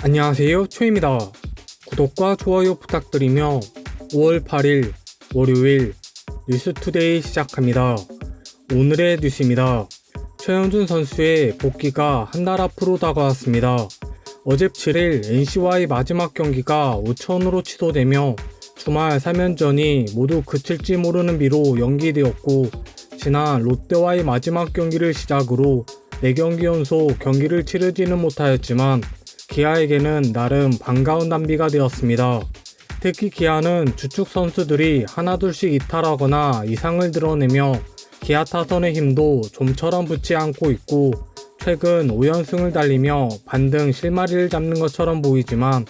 안녕하세요, 초입니다. 구독과 좋아요 부탁드리며 5월 8일 월요일 뉴스투데이 시작합니다. 오늘의 뉴스입니다. 최현준 선수의 복귀가 한 달 앞으로 다가왔습니다. 어제 7일 NC와의 마지막 경기가 우천으로 취소되며 주말 3연전이 모두 그칠지 모르는 미로 연기되었고, 지난 롯데와의 마지막 경기를 시작으로 4경기 연속 경기를 치르지는 못하였지만 기아에게는 나름 반가운 단비가 되었습니다. 특히 기아는 주축 선수들이 하나둘씩 이탈하거나 이상을 드러내며 기아 타선의 힘도 좀처럼 붙지 않고 있고, 최근 5연승을 달리며 반등 실마리를 잡는 것처럼 보이지만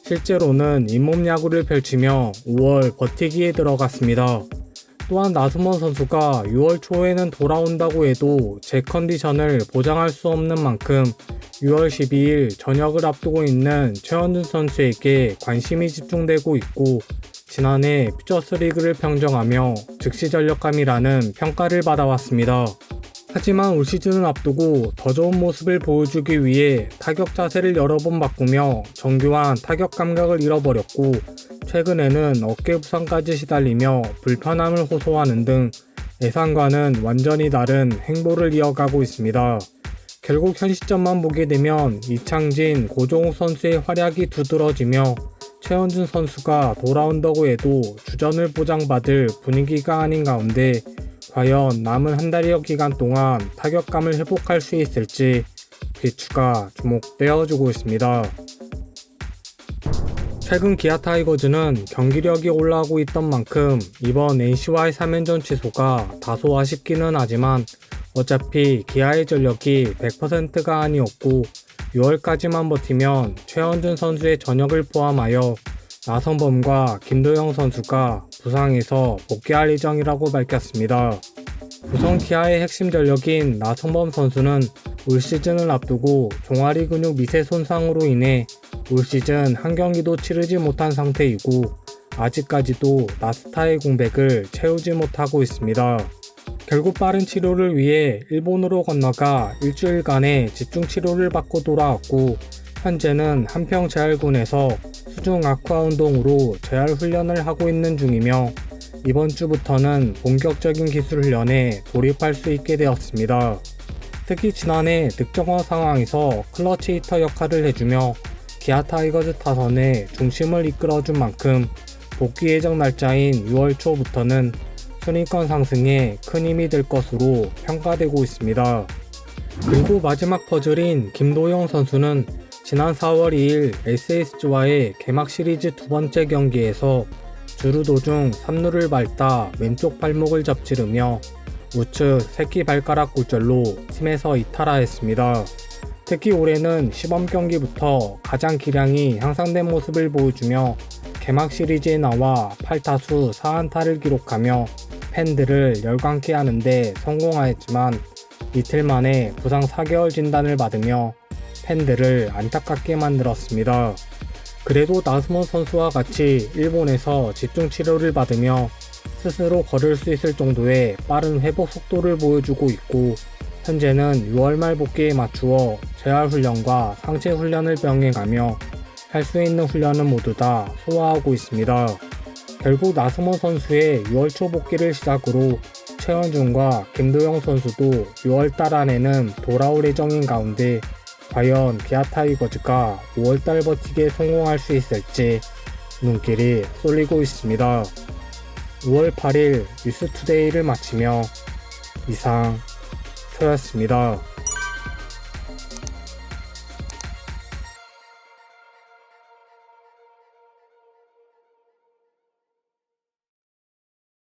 실제로는 잇몸 야구를 펼치며 5월 버티기에 들어갔습니다. 또한 나성범 선수가 6월 초에는 돌아온다고 해도 제 컨디션을 보장할 수 없는 만큼 6월 12일 저녁을 앞두고 있는 최현준 선수에게 관심이 집중되고 있고, 지난해 퓨처스리그를 평정하며 즉시 전력감이라는 평가를 받아왔습니다. 하지만 올 시즌을 앞두고 더 좋은 모습을 보여주기 위해 타격 자세를 여러 번 바꾸며 정교한 타격 감각을 잃어버렸고, 최근에는 어깨 부상까지 시달리며 불편함을 호소하는 등 예상과는 완전히 다른 행보를 이어가고 있습니다. 결국 현 시점만 보게 되면 이창진, 고종욱 선수의 활약이 두드러지며 최현준 선수가 돌아온다고 해도 주전을 보장받을 분위기가 아닌 가운데 과연 남은 한 달여 기간 동안 타격감을 회복할 수 있을지 귀추가 주목되어주고 있습니다. 최근 기아 타이거즈는 경기력이 올라오고 있던 만큼 이번 NC와의 3연전 취소가 다소 아쉽기는 하지만 어차피 기아의 전력이 100%가 아니었고 6월까지만 버티면 최현준 선수의 전역을 포함하여 나성범과 김도영 선수가 부상에서 복귀할 예정이라고 밝혔습니다. 우선 기아의 핵심 전력인 나성범 선수는 올 시즌을 앞두고 종아리 근육 미세 손상으로 인해 올 시즌 한 경기도 치르지 못한 상태이고 아직까지도 나스타의 공백을 채우지 못하고 있습니다. 결국 빠른 치료를 위해 일본으로 건너가 일주일간의 집중 치료를 받고 돌아왔고, 현재는 한평재활군에서 수중 아쿠아 운동으로 재활 훈련을 하고 있는 중이며 이번 주부터는 본격적인 기술 훈련에 돌입할 수 있게 되었습니다. 특히 지난해 득점왕 상황에서 클러치 히터 역할을 해주며 기아 타이거즈 타선의 중심을 이끌어준 만큼 복귀 예정 날짜인 6월 초부터는 순위권 상승에 큰 힘이 될 것으로 평가되고 있습니다. 그리고 마지막 퍼즐인 김도영 선수는 지난 4월 2일 SSG와의 개막 시리즈 두 번째 경기에서 주루 도중 3루를 밟다 왼쪽 발목을 접지르며 우측 새끼 발가락 골절로 팀에서 이탈하였습니다. 특히 올해는 시범 경기부터 가장 기량이 향상된 모습을 보여주며 개막 시리즈에 나와 8타수 4안타를 기록하며 팬들을 열광케 하는데 성공하였지만 이틀 만에 부상 4개월 진단을 받으며 팬들을 안타깝게 만들었습니다. 그래도 나성범 선수와 같이 일본에서 집중 치료를 받으며 스스로 걸을 수 있을 정도의 빠른 회복 속도를 보여주고 있고, 현재는 6월 말 복귀에 맞추어 재활훈련과 상체훈련을 병행하며 할 수 있는 훈련은 모두 다 소화하고 있습니다. 결국 나성범 선수의 6월 초 복귀를 시작으로 최현준과 김도영 선수도 6월달 안에는 돌아올 예정인 가운데 과연 기아 타이거즈가 5월달 버티기에 성공할 수 있을지 눈길이 쏠리고 있습니다. 5월 8일 뉴스투데이를 마치며 이상 초였습니다.